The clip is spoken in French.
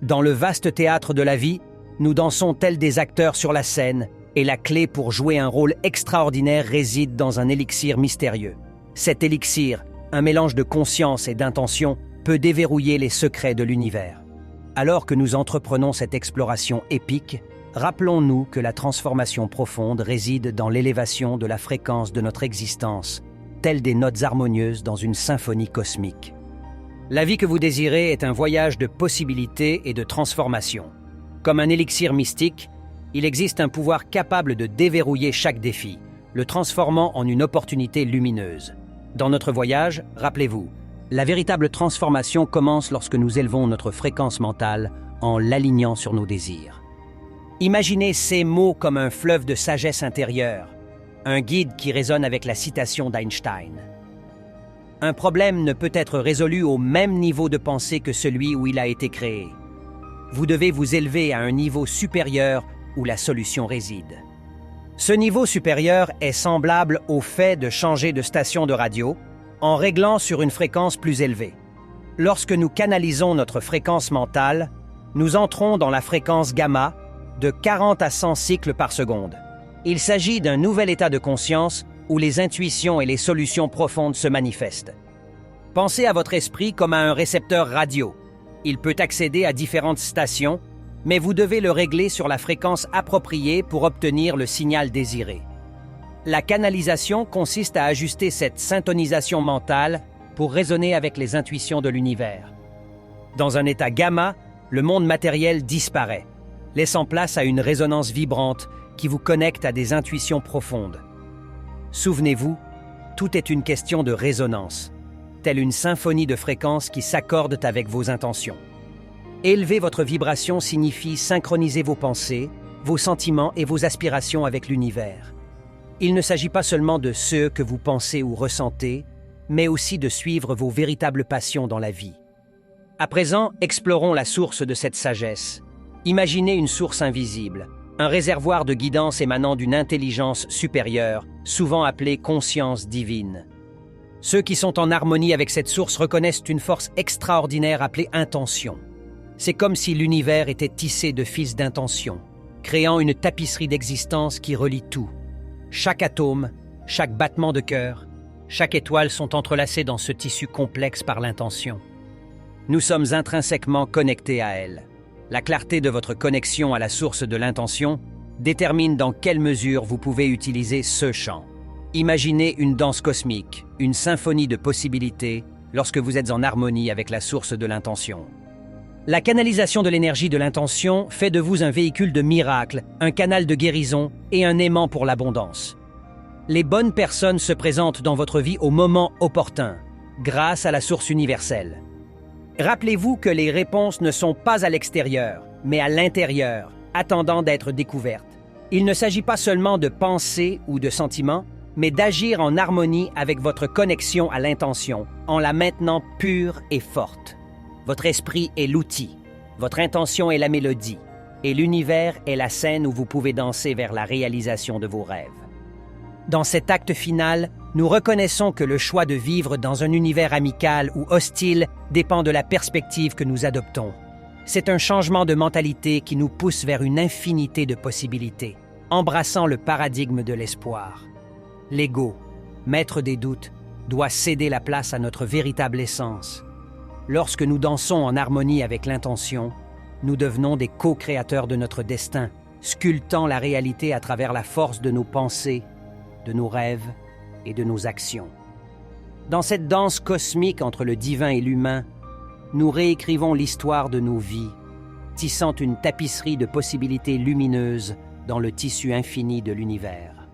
Dans le vaste théâtre de la vie, nous dansons tels des acteurs sur la scène, et la clé pour jouer un rôle extraordinaire réside dans un élixir mystérieux. Cet élixir, un mélange de conscience et d'intention, peut déverrouiller les secrets de l'univers. Alors que nous entreprenons cette exploration épique, rappelons-nous que la transformation profonde réside dans l'élévation de la fréquence de notre existence, telle des notes harmonieuses dans une symphonie cosmique. La vie que vous désirez est un voyage de possibilités et de transformation. Comme un élixir mystique, il existe un pouvoir capable de déverrouiller chaque défi, le transformant en une opportunité lumineuse. Dans notre voyage, rappelez-vous, la véritable transformation commence lorsque nous élevons notre fréquence mentale en l'alignant sur nos désirs. Imaginez ces mots comme un fleuve de sagesse intérieure, un guide qui résonne avec la citation d'Einstein. Un problème ne peut être résolu au même niveau de pensée que celui où il a été créé. Vous devez vous élever à un niveau supérieur où la solution réside. Ce niveau supérieur est semblable au fait de changer de station de radio en réglant sur une fréquence plus élevée. Lorsque nous canalisons notre fréquence mentale, nous entrons dans la fréquence gamma de 40 à 100 cycles par seconde. Il s'agit d'un nouvel état de conscience où les intuitions et les solutions profondes se manifestent. Pensez à votre esprit comme à un récepteur radio. Il peut accéder à différentes stations, mais vous devez le régler sur la fréquence appropriée pour obtenir le signal désiré. La canalisation consiste à ajuster cette syntonisation mentale pour résonner avec les intuitions de l'univers. Dans un état gamma, le monde matériel disparaît, laissant place à une résonance vibrante qui vous connecte à des intuitions profondes. Souvenez-vous, tout est une question de résonance, telle une symphonie de fréquences qui s'accordent avec vos intentions. Élever votre vibration signifie synchroniser vos pensées, vos sentiments et vos aspirations avec l'univers. Il ne s'agit pas seulement de ce que vous pensez ou ressentez, mais aussi de suivre vos véritables passions dans la vie. À présent, explorons la source de cette sagesse. Imaginez une source invisible, un réservoir de guidance émanant d'une intelligence supérieure, souvent appelée conscience divine. Ceux qui sont en harmonie avec cette source reconnaissent une force extraordinaire appelée intention. C'est comme si l'univers était tissé de fils d'intention, créant une tapisserie d'existence qui relie tout. Chaque atome, chaque battement de cœur, chaque étoile sont entrelacés dans ce tissu complexe par l'intention. Nous sommes intrinsèquement connectés à elle. La clarté de votre connexion à la source de l'intention détermine dans quelle mesure vous pouvez utiliser ce champ. Imaginez une danse cosmique, une symphonie de possibilités, lorsque vous êtes en harmonie avec la source de l'intention. La canalisation de l'énergie de l'intention fait de vous un véhicule de miracle, un canal de guérison et un aimant pour l'abondance. Les bonnes personnes se présentent dans votre vie au moment opportun, grâce à la source universelle. Rappelez-vous que les réponses ne sont pas à l'extérieur, mais à l'intérieur, attendant d'être découvertes. Il ne s'agit pas seulement de pensées ou de sentiments, mais d'agir en harmonie avec votre connexion à l'intention, en la maintenant pure et forte. Votre esprit est l'outil, votre intention est la mélodie, et l'univers est la scène où vous pouvez danser vers la réalisation de vos rêves. Dans cet acte final, nous reconnaissons que le choix de vivre dans un univers amical ou hostile dépend de la perspective que nous adoptons. C'est un changement de mentalité qui nous pousse vers une infinité de possibilités, embrassant le paradigme de l'espoir. L'ego, maître des doutes, doit céder la place à notre véritable essence. Lorsque nous dansons en harmonie avec l'intention, nous devenons des co-créateurs de notre destin, sculptant la réalité à travers la force de nos pensées, de nos rêves et de nos actions. Dans cette danse cosmique entre le divin et l'humain, nous réécrivons l'histoire de nos vies, tissant une tapisserie de possibilités lumineuses dans le tissu infini de l'univers.